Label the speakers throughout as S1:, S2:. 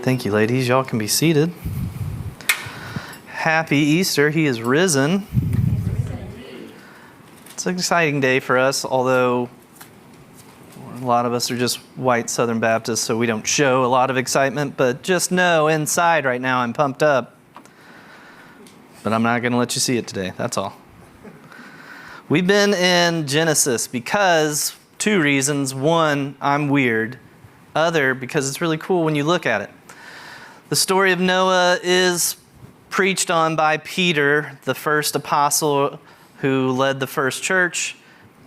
S1: Thank you, ladies. Y'all can be seated. Happy Easter. He is risen. It's an exciting day for us, although a lot of us are just white Southern Baptists, so we don't show a lot of excitement. But just know, inside right now, I'm pumped up. But I'm not going to let you see it today. That's all. We've been in Genesis because two reasons. One, I'm weird. Other, because it's really cool when you look at it. The story of Noah is preached on by Peter, the first apostle who led the first church.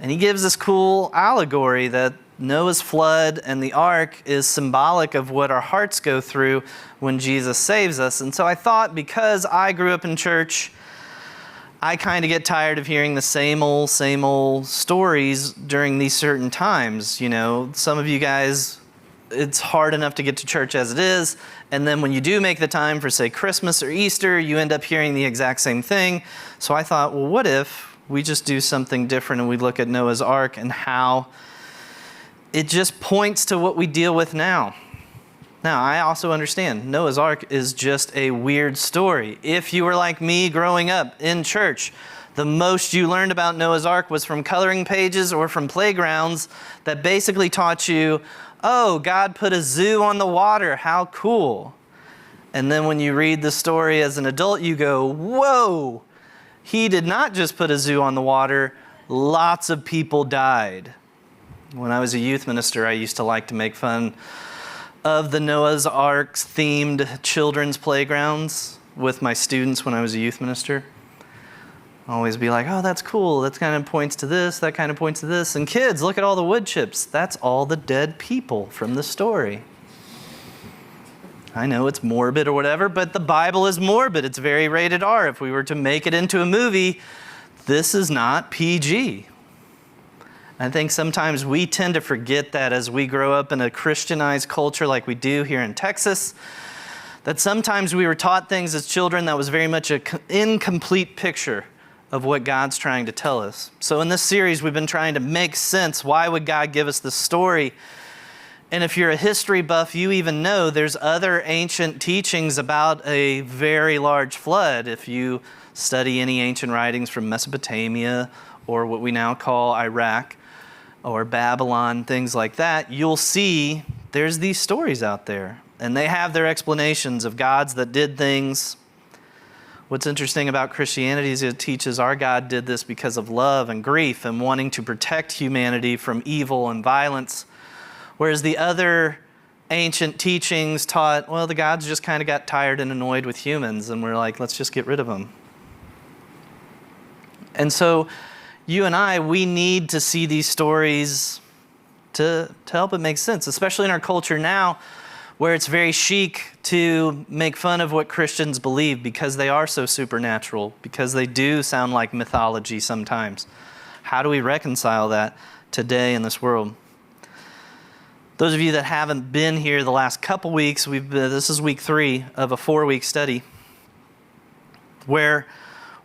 S1: And he gives this cool allegory that Noah's flood and the ark is symbolic of what our hearts go through when Jesus saves us. And so I thought, because I grew up in church, I kind of get tired of hearing the same old stories during these certain times. You know, some of you guys, it's hard enough to get to church as it is. And then when you do make the time for, say, Christmas or Easter, you end up hearing the exact same thing. So I thought, well, what if we just do something different and we look at Noah's Ark and how it just points to what we deal with now. Now, I also understand Noah's Ark is just a weird story. If you were like me growing up in church, the most you learned about Noah's Ark was from coloring pages or from playgrounds that basically taught you, oh, God put a zoo on the water, how cool. And then when you read the story as an adult, you go, whoa, he did not just put a zoo on the water, lots of people died. When I was a youth minister, I used to like to make fun of the Noah's Ark themed children's playgrounds with my students when I was a youth minister. Always be like, oh, that's cool. That kind of points to this. That kind of points to this. And kids, look at all the wood chips. That's all the dead people from the story. I know it's morbid or whatever, but the Bible is morbid. It's very rated R. If we were to make it into a movie, this is not PG. I think sometimes we tend to forget that as we grow up in a Christianized culture like we do here in Texas, that sometimes we were taught things as children that was very much an incomplete picture of what God's trying to tell us. So in this series, we've been trying to make sense. Why would God give us this story? And if you're a history buff, you even know there's other ancient teachings about a very large flood. If you study any ancient writings from Mesopotamia or what we now call Iraq or Babylon, things like that, you'll see there's these stories out there. And they have their explanations of gods that did things. What's interesting about Christianity is it teaches our God did this because of love and grief and wanting to protect humanity from evil and violence. Whereas the other ancient teachings taught, well, the gods just kind of got tired and annoyed with humans, and we're like, let's just get rid of them. And so you and I, we need to see these stories to help it make sense, especially in our culture now, where it's very chic to make fun of what Christians believe because they are so supernatural, because they do sound like mythology sometimes. How do we reconcile that today in this world? Those of you that haven't been here the last couple weeks, this is week 3 of a 4-week study where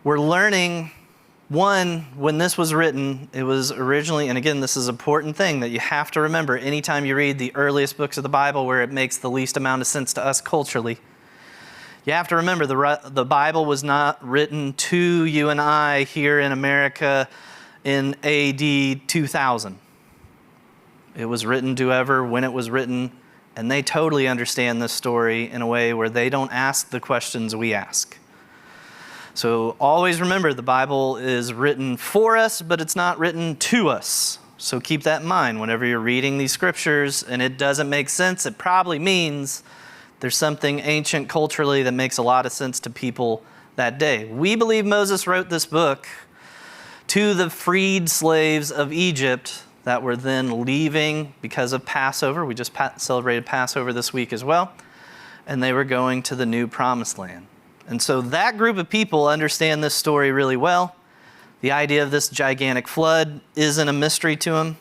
S1: we're learning. One, when this was written, it was originally, and again, this is an important thing that you have to remember anytime you read the earliest books of the Bible where it makes the least amount of sense to us culturally. You have to remember the Bible was not written to you and I here in America in AD 2000. It was written to whoever, when it was written, and they totally understand this story in a way where they don't ask the questions we ask. So always remember, the Bible is written for us, but it's not written to us. So keep that in mind whenever you're reading these scriptures and it doesn't make sense. It probably means there's something ancient culturally that makes a lot of sense to people that day. We believe Moses wrote this book to the freed slaves of Egypt that were then leaving because of Passover. We just celebrated Passover this week as well. And they were going to the new promised land. And so that group of people understand this story really well. The idea of this gigantic flood isn't a mystery to them.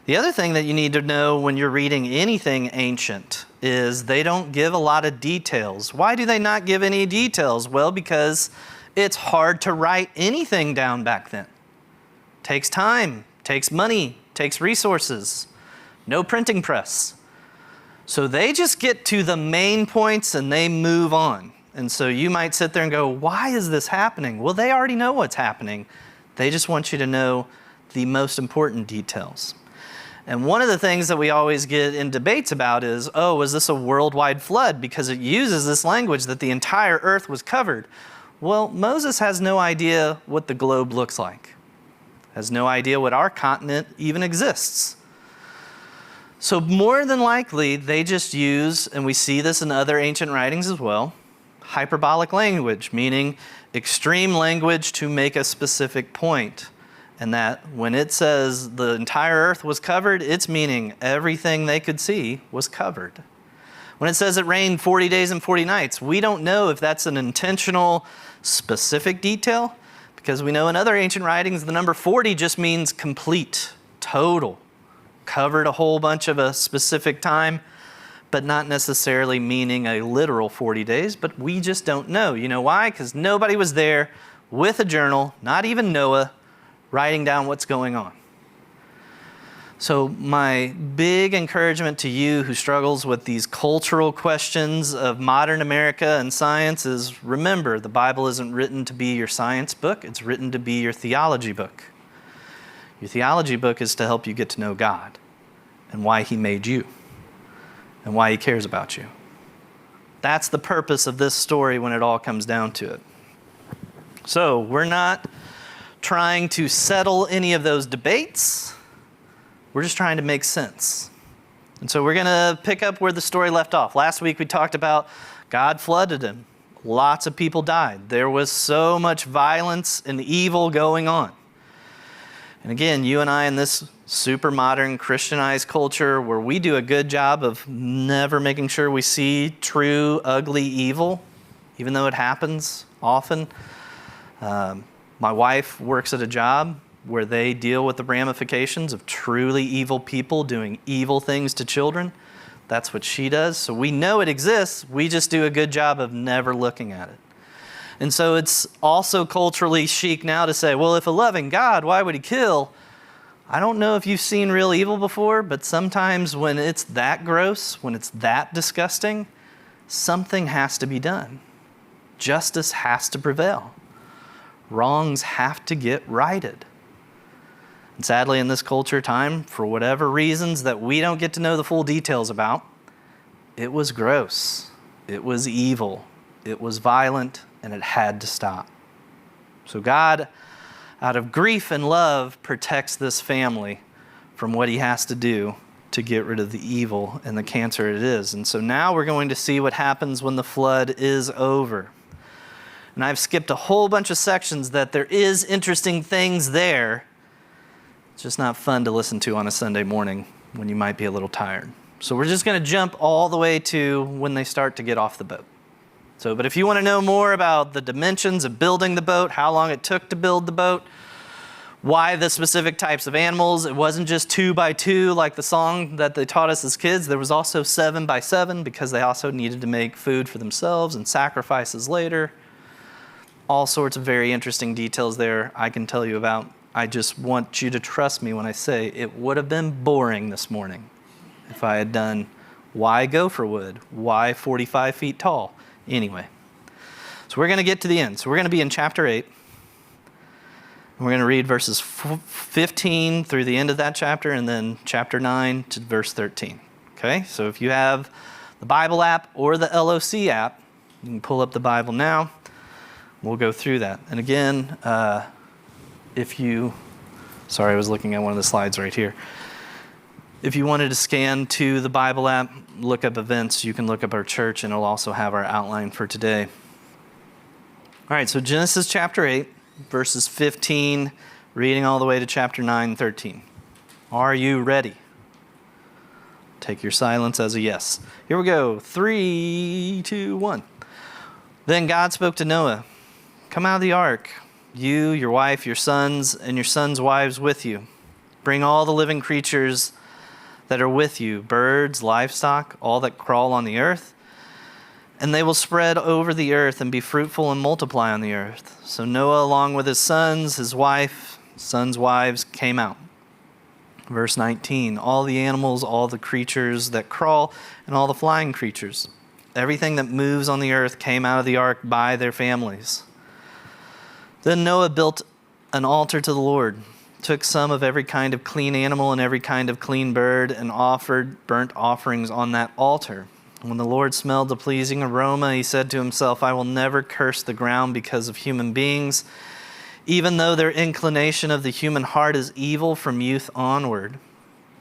S1: The other thing that you need to know when you're reading anything ancient is they don't give a lot of details. Why do they not give any details? Well, because it's hard to write anything down back then. Takes time, takes money, takes resources. No printing press. So they just get to the main points and they move on. And so you might sit there and go, why is this happening? Well, they already know what's happening. They just want you to know the most important details. And one of the things that we always get in debates about is, oh, was this a worldwide flood? Because it uses this language that the entire earth was covered. Well, Moses has no idea what the globe looks like. Has no idea what our continent even exists. So more than likely, they just use, and we see this in other ancient writings as well, hyperbolic language, meaning extreme language to make a specific point. And that when it says the entire earth was covered, it's meaning everything they could see was covered. When it says it rained 40 days and 40 nights, we don't know if that's an intentional, specific detail, because we know in other ancient writings the number 40 just means complete, total, covered a whole bunch of a specific time, but not necessarily meaning a literal 40 days, but we just don't know. You know why? Because nobody was there with a journal, not even Noah, writing down what's going on. So my big encouragement to you who struggles with these cultural questions of modern America and science is, remember, the Bible isn't written to be your science book, it's written to be your theology book. Your theology book is to help you get to know God and why He made you and why He cares about you. That's the purpose of this story when it all comes down to it. So we're not trying to settle any of those debates. We're just trying to make sense. And so we're going to pick up where the story left off. Last week we talked about God flooded him. Lots of people died. There was so much violence and evil going on. And again, you and I in this super modern Christianized culture where we do a good job of never making sure we see true, ugly evil, even though it happens often. My wife works at a job where they deal with the ramifications of truly evil people doing evil things to children. That's what she does. So we know it exists. We just do a good job of never looking at it. And so it's also culturally chic now to say, well, if a loving God, why would He kill? I don't know if you've seen real evil before, but sometimes when it's that gross, when it's that disgusting, something has to be done. Justice has to prevail. Wrongs have to get righted. And sadly, in this culture time, for whatever reasons that we don't get to know the full details about, it was gross, it was evil, it was violent, and it had to stop. So God, out of grief and love, protects this family from what He has to do to get rid of the evil and the cancer it is. And so now we're going to see what happens when the flood is over. And I've skipped a whole bunch of sections that there is interesting things there. It's just not fun to listen to on a Sunday morning when you might be a little tired. So we're just going to jump all the way to when they start to get off the boat. But if you want to know more about the dimensions of building the boat, how long it took to build the boat, why the specific types of animals, it wasn't just 2 by 2 like the song that they taught us as kids. There was also 7 by 7 because they also needed to make food for themselves and sacrifices later. All sorts of very interesting details there I can tell you about. I just want you to trust me when I say it would have been boring this morning if I had done why gopher wood, why 45 feet tall. Anyway, so we're going to get to the end. So we're going to be in chapter 8. And we're going to read verses 15 through the end of that chapter and then chapter 9 to verse 13. Okay, so if you have the Bible app or the LOC app, you can pull up the Bible now. We'll go through that. And again, sorry, I was looking at one of the slides right here. If you wanted to scan to the Bible app, look up events, you can look up our church and it'll also have our outline for today. All right, so Genesis chapter 8, verses 15, reading all the way to chapter 9 and 13. Are you ready? Take your silence as a yes. Here we go. 3, 2, 1. Then God spoke to Noah. Come out of the ark, you, your wife, your sons, and your sons' wives with you. Bring all the living creatures that are with you, birds, livestock, all that crawl on the earth, and they will spread over the earth and be fruitful and multiply on the earth. So Noah, along with his sons, his wife, sons' wives, came out. Verse 19, all the animals, all the creatures that crawl, and all the flying creatures, everything that moves on the earth came out of the ark by their families. Then Noah built an altar to the Lord, took some of every kind of clean animal and every kind of clean bird, and offered burnt offerings on that altar. When the Lord smelled the pleasing aroma, he said to himself, I will never curse the ground because of human beings, even though their inclination of the human heart is evil from youth onward.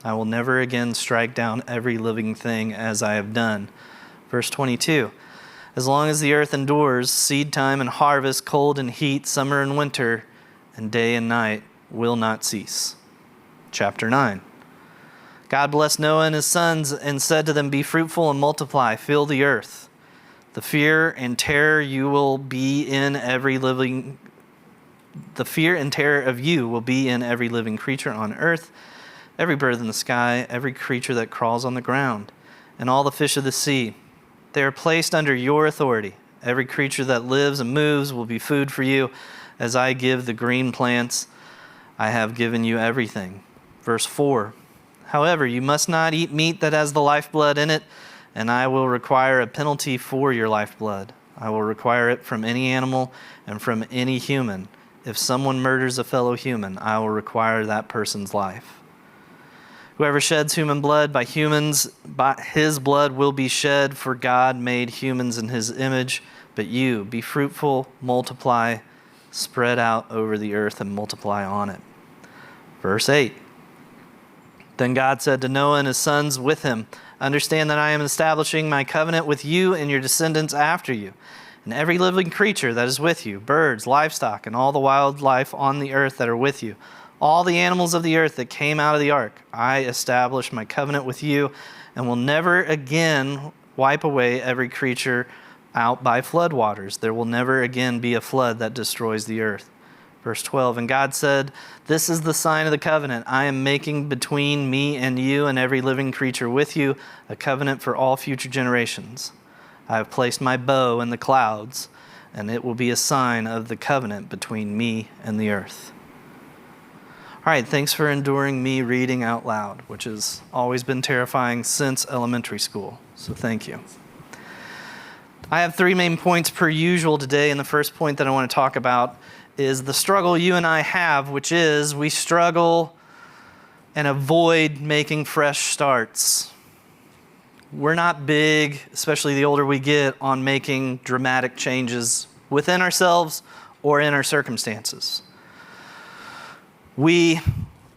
S1: I will never again strike down every living thing as I have done. Verse 22, as long as the earth endures, seed time and harvest, cold and heat, summer and winter, and day and night will not cease. Chapter 9. God blessed Noah and his sons and said to them, be fruitful and multiply, fill the earth. The fear and terror of you will be in every living creature on earth, every bird in the sky, every creature that crawls on the ground, and all the fish of the sea. They are placed under your authority. Every creature that lives and moves will be food for you. As I give the green plants, I have given you everything. Verse 4, however, you must not eat meat that has the lifeblood in it, and I will require a penalty for your lifeblood. I will require it from any animal and from any human. If someone murders a fellow human, I will require that person's life. Whoever sheds human blood, by humans, by his blood will be shed, for God made humans in his image. But you, be fruitful, multiply, spread out over the earth and multiply on it. Verse 8. Then God said to Noah and his sons with him, understand that I am establishing my covenant with you and your descendants after you, and every living creature that is with you, birds, livestock, and all the wildlife on the earth that are with you, all the animals of the earth that came out of the ark. I establish my covenant with you and will never again wipe away every creature out by flood waters. There will never again be a flood that destroys the earth. Verse 12, and God said, this is the sign of the covenant I am making between me and you and every living creature with you, a covenant for all future generations. I have placed my bow in the clouds, and it will be a sign of the covenant between me and the earth. All right, thanks for enduring me reading out loud, which has always been terrifying since elementary school. So thank you. I have 3 main points per usual today, and the first point that I want to talk about is the struggle you and I have, which is we struggle and avoid making fresh starts. We're not big, especially the older we get, on making dramatic changes within ourselves or in our circumstances. We,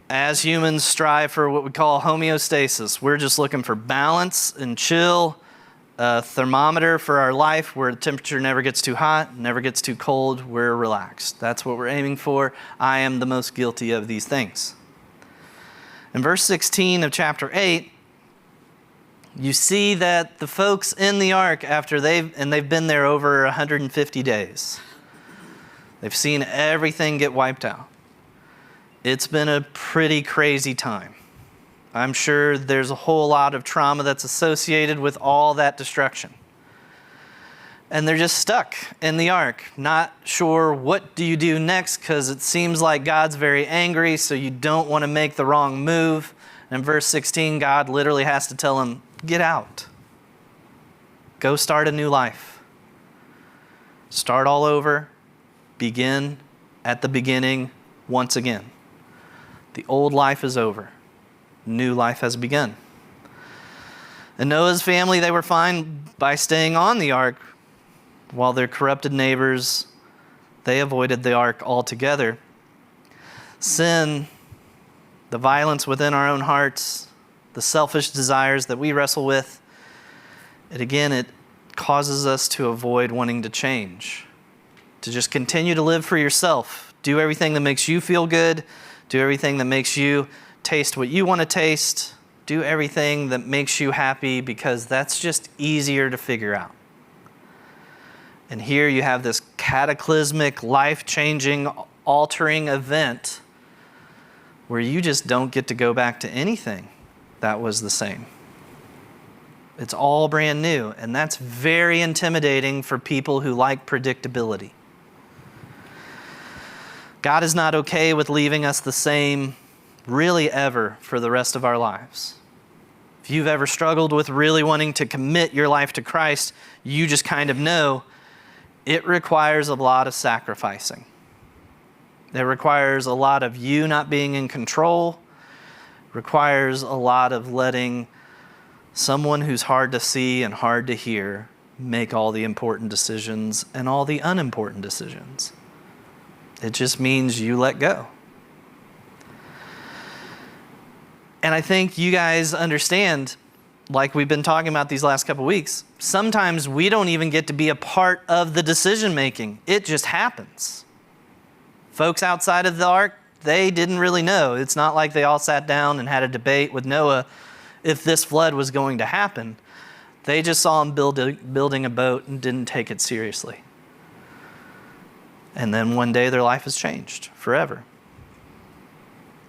S1: as humans, strive for what we call homeostasis. We're just looking for balance and chill, a thermometer for our life where the temperature never gets too hot, never gets too cold, we're relaxed. That's what we're aiming for. I am the most guilty of these things. In verse 16 of chapter 8, you see that the folks in the ark, after they've been there over 150 days, they've seen everything get wiped out. It's been a pretty crazy time. I'm sure there's a whole lot of trauma that's associated with all that destruction. And they're just stuck in the ark, not sure what do you do next, because it seems like God's very angry, so you don't want to make the wrong move. And in verse 16, God literally has to tell them, get out. Go start a new life. Start all over. Begin at the beginning once again. The old life is over. New life has begun. And Noah's family, they were fine by staying on the ark, while their corrupted neighbors, they avoided the ark altogether. Sin, the violence within our own hearts, the selfish desires that we wrestle with, it causes us to avoid wanting to change, to just continue to live for yourself. Do everything that makes you feel good. Do everything that makes you taste what you want to taste. Do everything that makes you happy, because that's just easier to figure out. And here you have this cataclysmic, life-changing, altering event where you just don't get to go back to anything that was the same. It's all brand new, and that's very intimidating for people who like predictability. God is not okay with leaving us the same really ever for the rest of our lives. If you've ever struggled with really wanting to commit your life to Christ, you just kind of know it requires a lot of sacrificing. It requires a lot of you not being in control. It requires a lot of letting someone who's hard to see and hard to hear make all the important decisions and all the unimportant decisions. It just means you let go. And I think you guys understand, like we've been talking about these last couple weeks, sometimes we don't even get to be a part of the decision making. It just happens. Folks outside of the ark, they didn't really know. It's not like they all sat down and had a debate with Noah if this flood was going to happen. They just saw him building a boat and didn't take it seriously. And then one day their life has changed forever.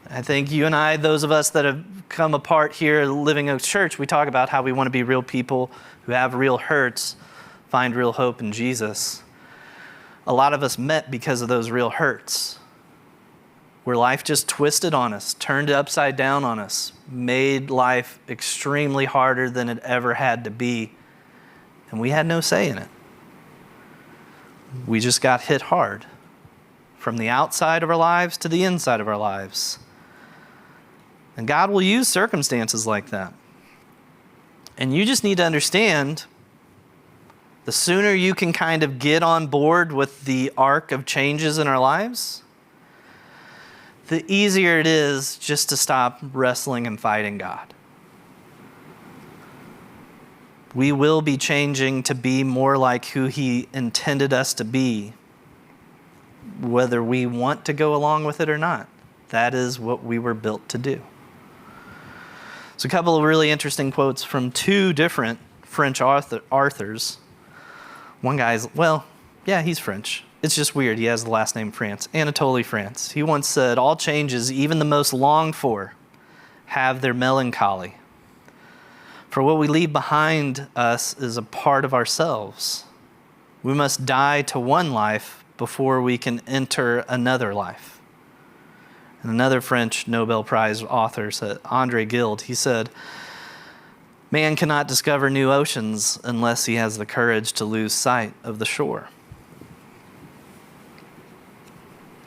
S1: I think you and I, those of us that have come apart here at Living Oaks Church, we talk about how we want to be real people who have real hurts, find real hope in Jesus. A lot of us met because of those real hurts, where life just twisted on us, turned it upside down on us, made life extremely harder than it ever had to be, and we had no say in it. We just got hit hard, from the outside of our lives to the inside of our lives. And God will use circumstances like that. And you just need to understand, the sooner you can kind of get on board with the arc of changes in our lives, the easier it is just to stop wrestling and fighting God. We will be changing to be more like who He intended us to be, whether we want to go along with it or not. That is what we were built to do. So a couple of really interesting quotes from two different French authors. One guy's, well, yeah, he's French. It's just weird. He has the last name France. Anatole France. He once said, "All changes, even the most longed for, have their melancholy. For what we leave behind us is a part of ourselves. We must die to one life before we can enter another life." And another French Nobel Prize author, André Gide, he said, "Man cannot discover new oceans unless he has the courage to lose sight of the shore."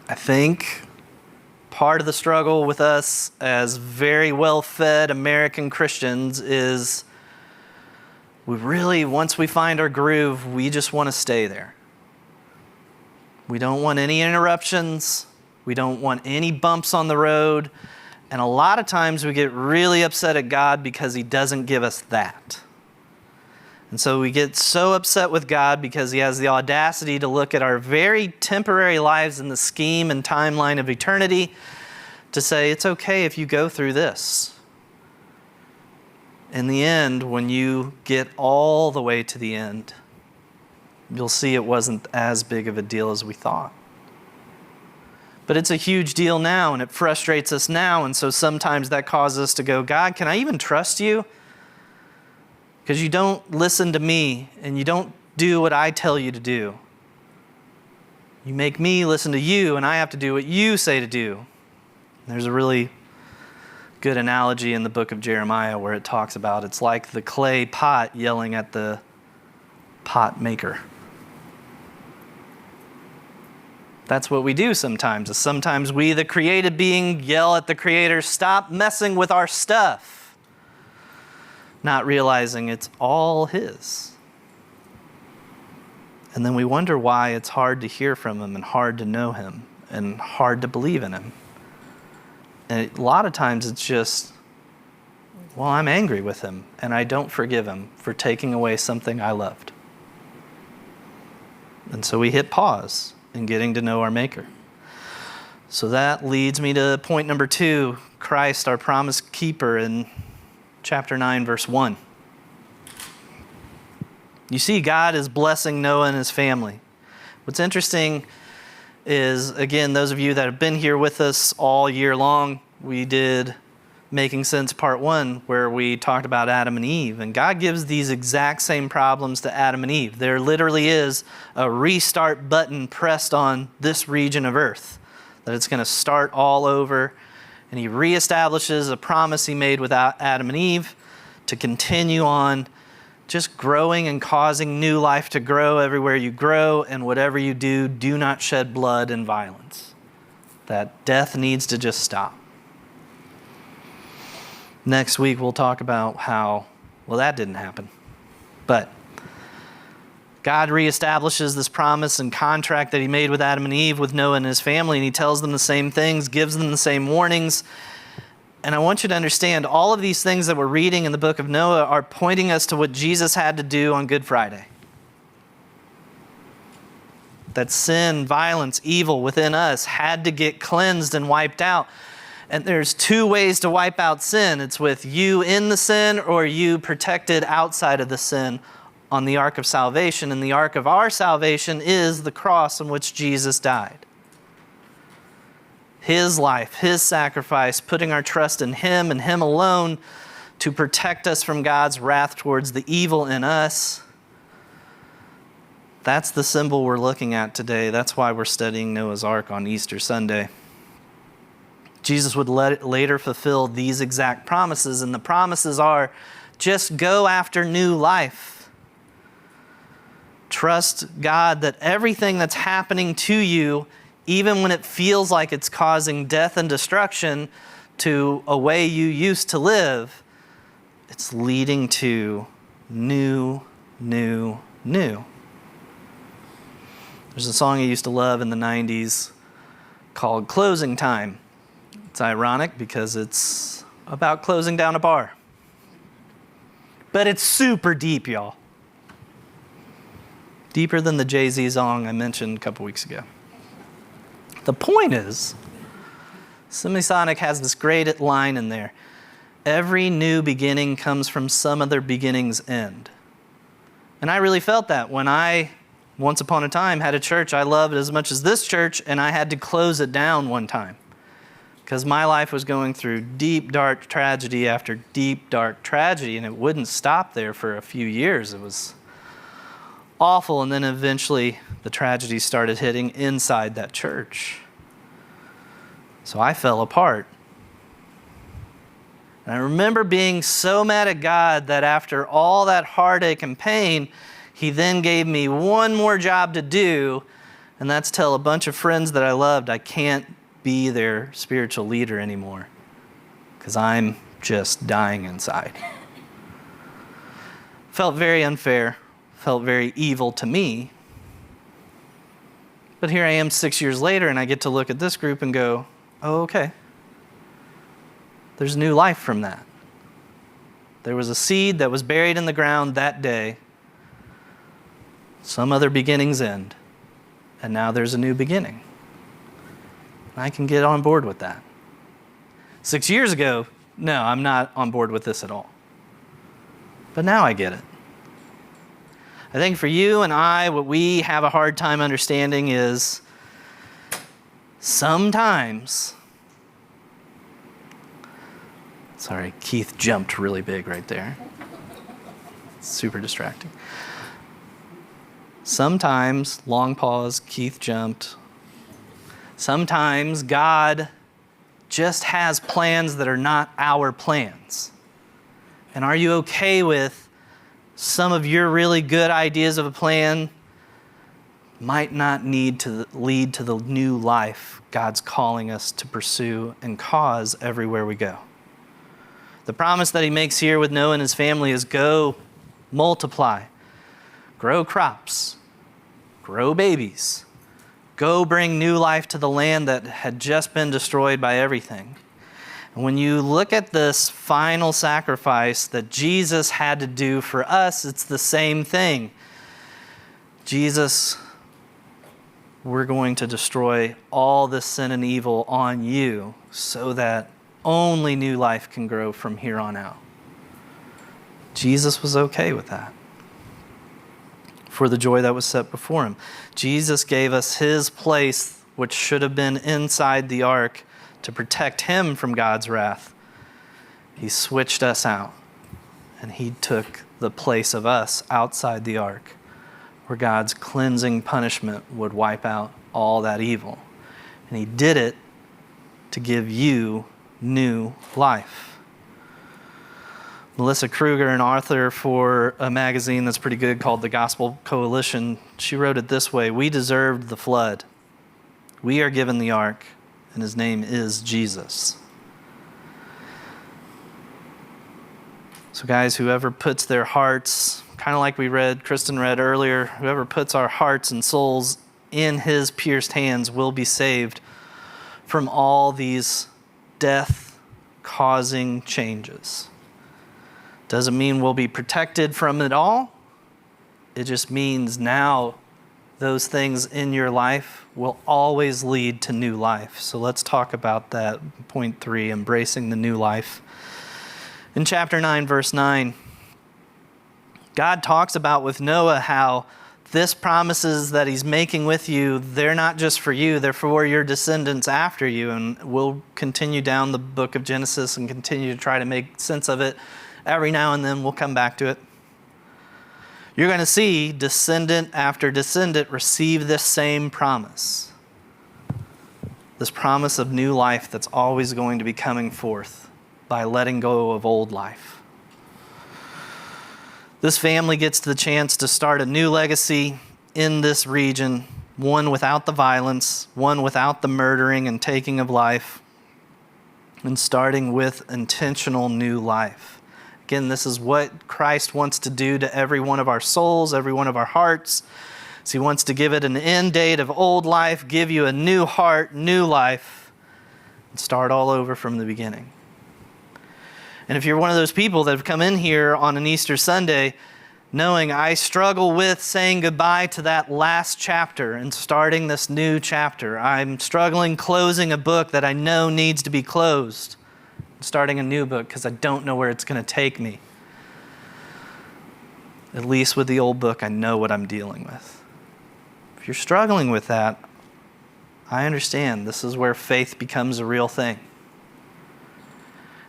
S1: I think part of the struggle with us as very well-fed American Christians is we really, once we find our groove, we just want to stay there. We don't want any interruptions. We don't want any bumps on the road. And a lot of times we get really upset at God because He doesn't give us that. And so we get so upset with God because He has the audacity to look at our very temporary lives in the scheme and timeline of eternity to say, it's okay if you go through this. In the end, when you get all the way to the end, you'll see it wasn't as big of a deal as we thought. But it's a huge deal now, and it frustrates us now, and so sometimes that causes us to go, God, can I even trust you? Because you don't listen to me, and you don't do what I tell you to do. You make me listen to you, and I have to do what you say to do. There's a really good analogy in the book of Jeremiah where it talks about it's like the clay pot yelling at the pot maker. That's what we do sometimes. Sometimes we, the created being, yell at the Creator, stop messing with our stuff, not realizing it's all His. And then we wonder why it's hard to hear from Him and hard to know Him and hard to believe in Him. And a lot of times it's just, well, I'm angry with Him and I don't forgive Him for taking away something I loved. And so we hit pause in getting to know our Maker. So that leads me to point number 2, Christ, our promise keeper, in chapter 9, verse 1. You see, God is blessing Noah and his family. What's interesting is, again, those of you that have been here with us all year long, we did Making Sense Part 1, where we talked about Adam and Eve. And God gives these exact same problems to Adam and Eve. There literally is a restart button pressed on this region of earth, that it's going to start all over and he reestablishes a promise he made with Adam and Eve to continue on just growing and causing new life to grow everywhere you grow, and whatever you do, do not shed blood and violence. That death needs to just stop. Next week we'll talk about how, well, that didn't happen. But God reestablishes this promise and contract that he made with Adam and Eve, with Noah and his family, and he tells them the same things, gives them the same warnings. And I want you to understand, all of these things that we're reading in the book of Noah are pointing us to what Jesus had to do on Good Friday. That sin, violence, evil within us had to get cleansed and wiped out. And there's two ways to wipe out sin. It's with you in the sin, or you protected outside of the sin on the ark of salvation. And the ark of our salvation is the cross on which Jesus died. His life, his sacrifice, putting our trust in him and him alone to protect us from God's wrath towards the evil in us. That's the symbol we're looking at today. That's why we're studying Noah's Ark on Easter Sunday. Jesus would later fulfill these exact promises, and the promises are, just go after new life. Trust God that everything that's happening to you, even when it feels like it's causing death and destruction to a way you used to live, it's leading to new. There's a song I used to love in the 90s called Closing Time. It's ironic because it's about closing down a bar. But it's super deep, y'all. Deeper than the Jay-Z song I mentioned a couple weeks ago. The point is, Semisonic has this great line in there. Every new beginning comes from some other beginning's end. And I really felt that when I, once upon a time, had a church I loved as much as this church, and I had to close it down one time. Because my life was going through deep, dark tragedy after deep, dark tragedy, and it wouldn't stop there for a few years. It was awful, and then eventually the tragedy started hitting inside that church. So I fell apart. And I remember being so mad at God that after all that heartache and pain, he then gave me one more job to do, and that's tell a bunch of friends that I loved I can't be their spiritual leader anymore because I'm just dying inside. Felt very unfair, felt very evil to me. But here I am 6 years later, and I get to look at this group and go, oh, okay. There's new life from that. There was a seed that was buried in the ground that day. Some other beginning's end. And now there's a new beginning. I can get on board with that. 6 years ago, no, I'm not on board with this at all. But now I get it. I think for you and I, what we have a hard time understanding is sometimes, sorry, Keith jumped really big right there. Super distracting. Sometimes, long pause, Keith jumped. Sometimes God just has plans that are not our plans. And are you okay with some of your really good ideas of a plan might not need to lead to the new life God's calling us to pursue and cause everywhere we go? The promise that he makes here with Noah and his family is go, multiply, grow crops, grow babies, go bring new life to the land that had just been destroyed by everything. And when you look at this final sacrifice that Jesus had to do for us, it's the same thing. Jesus, we're going to destroy all this sin and evil on you so that only new life can grow from here on out. Jesus was okay with that for the joy that was set before him. Jesus gave us his place, which should have been inside the ark, to protect him from God's wrath. He switched us out, and he took the place of us outside the ark, where God's cleansing punishment would wipe out all that evil. And he did it to give you new life. Melissa Kruger, an author for a magazine that's pretty good called The Gospel Coalition, she wrote it this way: we deserved the flood. We are given the ark, and his name is Jesus. So guys, whoever puts their hearts, kind of like Kristen read earlier, whoever puts our hearts and souls in his pierced hands will be saved from all these death-causing changes. Doesn't mean we'll be protected from it all. It just means now those things in your life will always lead to new life. So let's talk about that. Point 3, embracing the new life. In chapter 9, verse 9, God talks about with Noah how this promises that he's making with you, they're not just for you, they're for your descendants after you. And we'll continue down the book of Genesis and continue to try to make sense of it. Every now and then we'll come back to it. You're going to see descendant after descendant receive this same promise. This promise of new life that's always going to be coming forth by letting go of old life. This family gets the chance to start a new legacy in this region, one without the violence, one without the murdering and taking of life, and starting with intentional new life. Again, this is what Christ wants to do to every one of our souls, every one of our hearts. So he wants to give it an end date of old life, give you a new heart, new life, and start all over from the beginning. And if you're one of those people that have come in here on an Easter Sunday knowing I struggle with saying goodbye to that last chapter and starting this new chapter, I'm struggling closing a book that I know needs to be closed, starting a new book because I don't know where it's going to take me. At least with the old book, I know what I'm dealing with. If you're struggling with that, I understand. This is where faith becomes a real thing.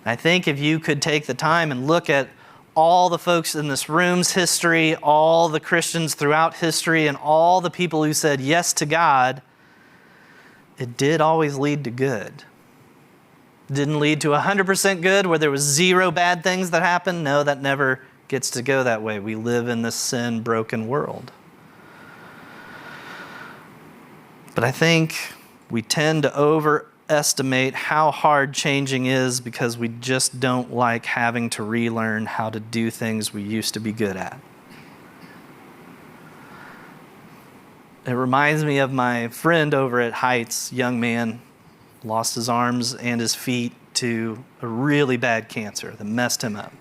S1: I think if you could take the time and look at all the folks in this room's history, all the Christians throughout history, and all the people who said yes to God, it did always lead to good. It didn't lead to 100% good where there was zero bad things that happened. No, that never gets to go that way. We live in this sin-broken world. But I think we tend to overestimate how hard changing is because we just don't like having to relearn how to do things we used to be good at. It reminds me of my friend over at Heights, young man, lost his arms and his feet to a really bad cancer that messed him up.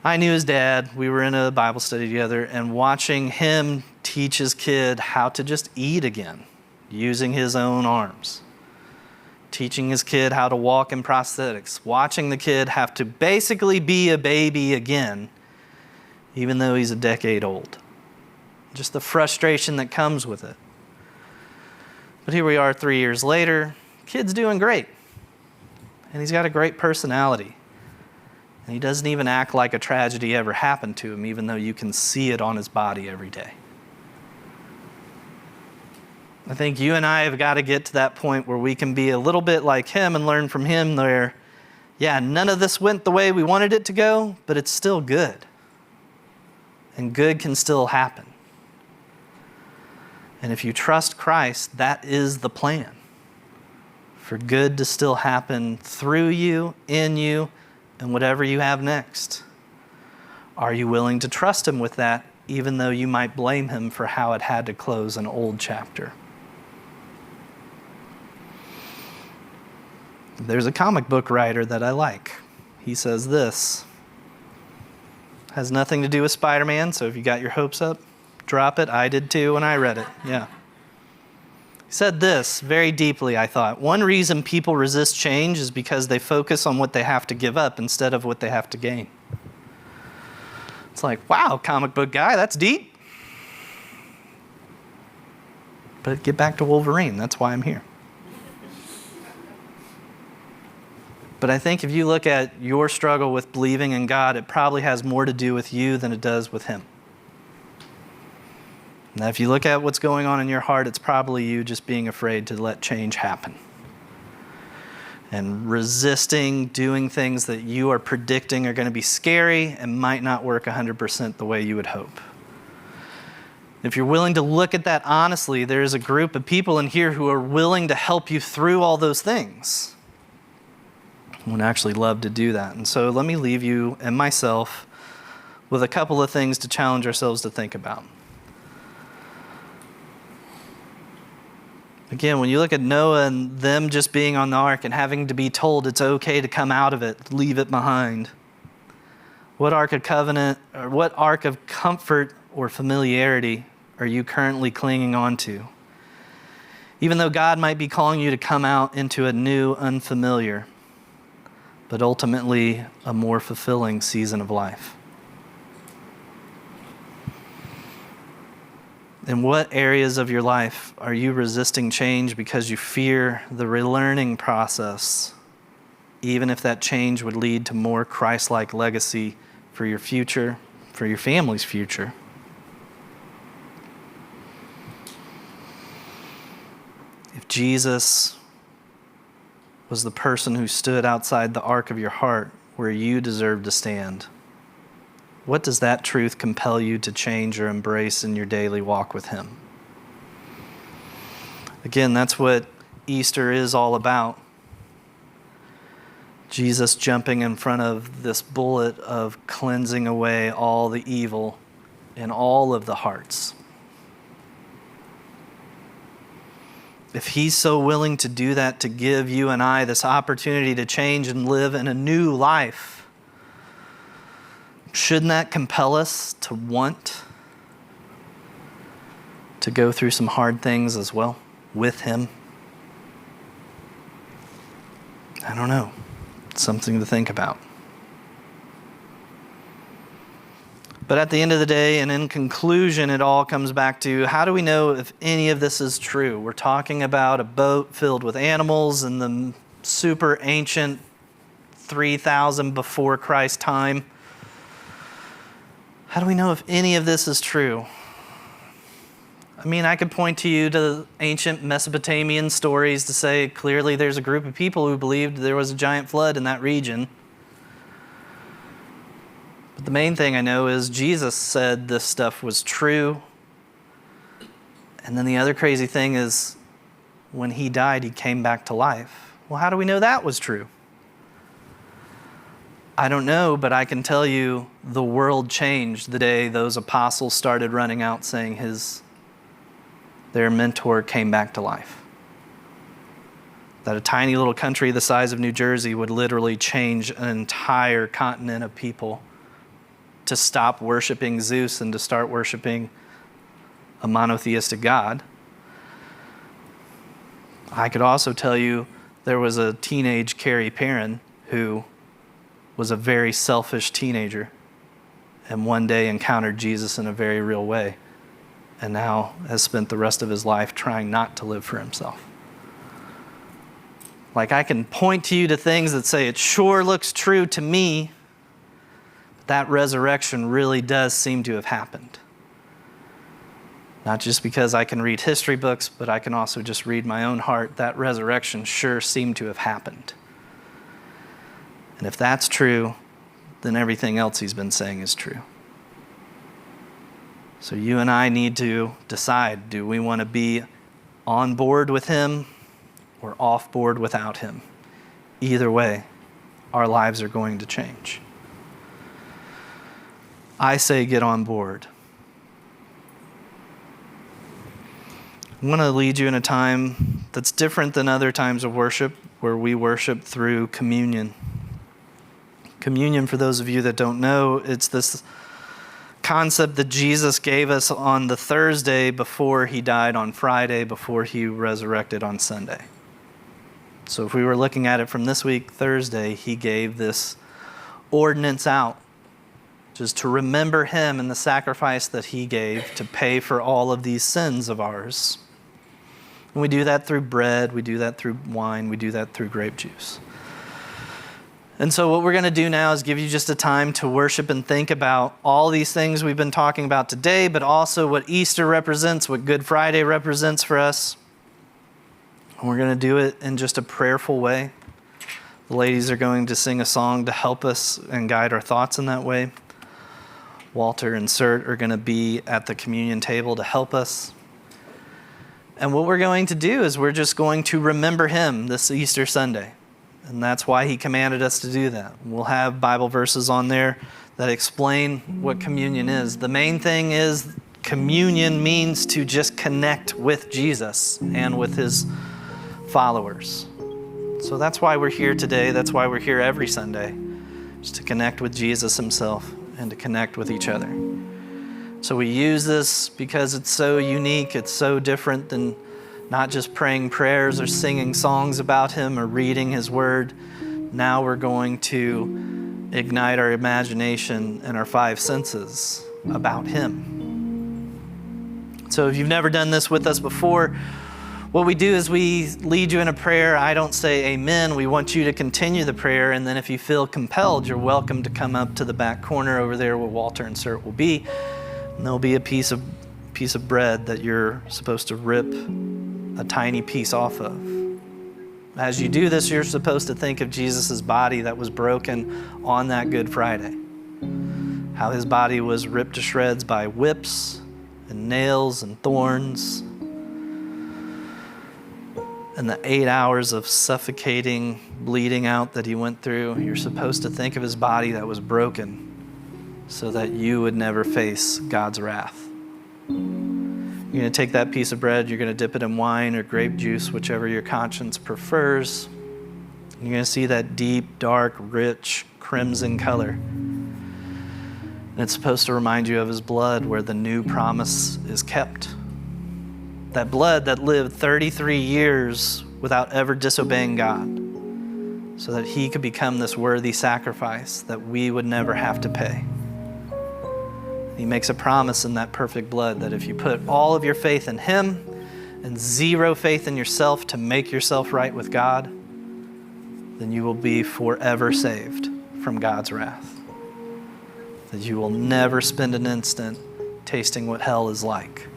S1: I knew his dad. We were in a Bible study together, and watching him teach his kid how to just eat again, using his own arms, teaching his kid how to walk in prosthetics, watching the kid have to basically be a baby again, even though he's a decade old. Just the frustration that comes with it. But here we are 3 years later, kid's doing great. And he's got a great personality. And he doesn't even act like a tragedy ever happened to him, even though you can see it on his body every day. I think you and I have got to get to that point where we can be a little bit like him and learn from him where, yeah, none of this went the way we wanted it to go, but it's still good. And good can still happen. And if you trust Christ, that is the plan. For good to still happen through you, in you, and whatever you have next. Are you willing to trust him with that, even though you might blame him for how it had to close an old chapter? There's a comic book writer that I like. He says this. Has nothing to do with Spider-Man, so if you got your hopes up, drop it. I did too when I read it. Yeah. He said this very deeply, I thought. One reason people resist change is because they focus on what they have to give up instead of what they have to gain. It's like, wow, comic book guy, that's deep. But get back to Wolverine. That's why I'm here. But I think if you look at your struggle with believing in God, it probably has more to do with you than it does with him. Now, if you look at what's going on in your heart, it's probably you just being afraid to let change happen. and resisting doing things that you are predicting are going to be scary and might not work 100% the way you would hope. If you're willing to look at that honestly, there's a group of people in here who are willing to help you through all those things. I would actually love to do that. And so let me leave you and myself with a couple of things to challenge ourselves to think about. Again, when you look at Noah and them just being on the ark and having to be told it's okay to come out of it, leave it behind, what ark of covenant or what ark of comfort or familiarity are you currently clinging on to? Even though God might be calling you to come out into a new, unfamiliar, but ultimately a more fulfilling season of life. In what areas of your life are you resisting change because you fear the relearning process, even if that change would lead to more Christ-like legacy for your future, for your family's future? If Jesus was the person who stood outside the ark of your heart where you deserve to stand, what does that truth compel you to change or embrace in your daily walk with Him? Again, that's what Easter is all about. Jesus jumping in front of this bullet of cleansing away all the evil in all of the hearts. If He's so willing to do that, to give you and I this opportunity to change and live in a new life, shouldn't that compel us to want to go through some hard things as well with Him? I don't know. It's something to think about. But at the end of the day, and in conclusion, it all comes back to, how do we know if any of this is true? We're talking about a boat filled with animals in the super ancient 3000 before Christ time. How do we know if any of this is true? I mean, I could point to you to ancient Mesopotamian stories to say clearly there's a group of people who believed there was a giant flood in that region. But the main thing I know is Jesus said this stuff was true. And then the other crazy thing is when He died, He came back to life. Well, how do we know that was true? I don't know, but I can tell you the world changed the day those apostles started running out saying their mentor came back to life. That a tiny little country the size of New Jersey would literally change an entire continent of people to stop worshiping Zeus and to start worshiping a monotheistic God. I could also tell you there was a teenage Carrie Perrin who was a very selfish teenager and one day encountered Jesus in a very real way and now has spent the rest of his life trying not to live for himself. Like, I can point to you to things that say it sure looks true to me, but that resurrection really does seem to have happened. Not just because I can read history books, but I can also just read my own heart. That resurrection sure seemed to have happened. And if that's true, then everything else He's been saying is true. So you and I need to decide, do we want to be on board with Him or off board without Him? Either way, our lives are going to change. I say get on board. I want to lead you in a time that's different than other times of worship, where we worship through communion. Communion, for those of you that don't know, it's this concept that Jesus gave us on the Thursday before He died on Friday, before He resurrected on Sunday. So if we were looking at it from this week, Thursday, He gave this ordinance out, just to remember Him and the sacrifice that He gave to pay for all of these sins of ours. And we do that through bread, we do that through wine, we do that through grape juice. And so what we're going to do now is give you just a time to worship and think about all these things we've been talking about today, but also what Easter represents, what Good Friday represents for us. And we're going to do it in just a prayerful way. The ladies are going to sing a song to help us and guide our thoughts in that way. Walter and Sert are going to be at the communion table to help us. And what we're going to do is we're just going to remember him this Easter Sunday. And that's why he commanded us to do that. We'll have Bible verses on there that explain what communion is. The main thing is communion means to just connect with Jesus and with his followers. So that's why we're here today. That's why we're here every Sunday, is to connect with Jesus himself and to connect with each other. So we use this because it's so unique. It's so different than not just praying prayers or singing songs about him or reading his word. Now we're going to ignite our imagination and our five senses about him. So if you've never done this with us before, what we do is we lead you in a prayer. I don't say amen. We want you to continue the prayer. And then if you feel compelled, you're welcome to come up to the back corner over there where Walter and Sert will be. And there'll be a piece of bread that you're supposed to rip a tiny piece off of. As you do this, you're supposed to think of Jesus' body that was broken on that Good Friday. How his body was ripped to shreds by whips and nails and thorns. And the 8 hours of suffocating, bleeding out that he went through. You're supposed to think of his body that was broken so that you would never face God's wrath. You're going to take that piece of bread, you're going to dip it in wine or grape juice, whichever your conscience prefers. You're going to see that deep, dark, rich, crimson color. And it's supposed to remind you of his blood where the new promise is kept. That blood that lived 33 years without ever disobeying God, so that he could become this worthy sacrifice that we would never have to pay. He makes a promise in that perfect blood that if you put all of your faith in him and zero faith in yourself to make yourself right with God, then you will be forever saved from God's wrath. That you will never spend an instant tasting what hell is like.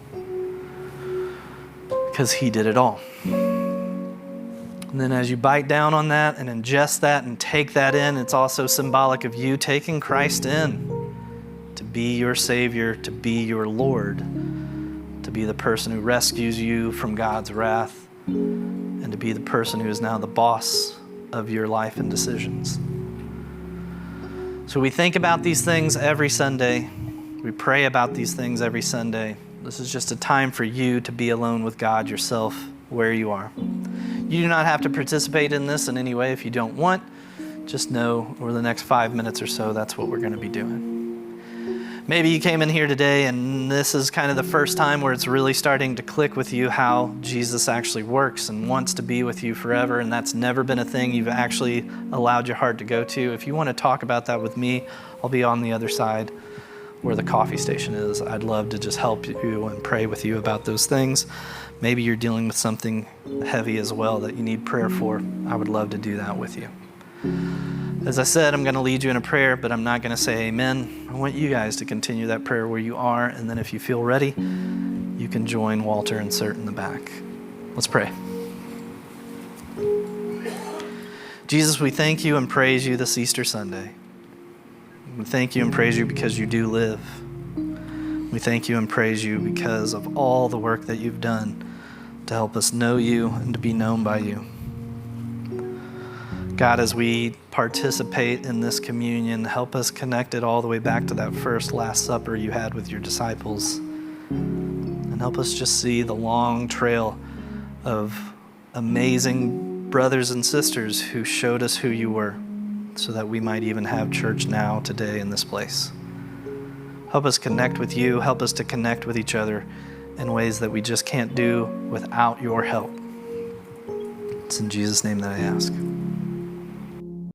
S1: Because he did it all. And then as you bite down on that and ingest that and take that in, it's also symbolic of you taking Christ in to be your Savior, to be your Lord, to be the person who rescues you from God's wrath, and to be the person who is now the boss of your life and decisions. So we think about these things every Sunday. We pray about these things every Sunday. This is just a time for you to be alone with God yourself where you are. You do not have to participate in this in any way if you don't want. Just know over the next 5 minutes or so, that's what we're going to be doing. Maybe you came in here today and this is kind of the first time where it's really starting to click with you how Jesus actually works and wants to be with you forever, and that's never been a thing you've actually allowed your heart to go to. If you want to talk about that with me, I'll be on the other side where the coffee station is. I'd love to just help you and pray with you about those things. Maybe you're dealing with something heavy as well that you need prayer for. I would love to do that with you. As I said, I'm going to lead you in a prayer, but I'm not going to say amen. I want you guys to continue that prayer where you are, and then if you feel ready, you can join Walter and Sert in the back. Let's pray. Jesus, we thank you and praise you this Easter Sunday. We thank you and praise you because you do live. We thank you and praise you because of all the work that you've done to help us know you and to be known by you. God, as we participate in this communion, help us connect it all the way back to that first Last Supper you had with your disciples. And help us just see the long trail of amazing brothers and sisters who showed us who you were, so that we might even have church now, today, in this place. Help us connect with you. Help us to connect with each other in ways that we just can't do without your help. It's in Jesus' name that I ask.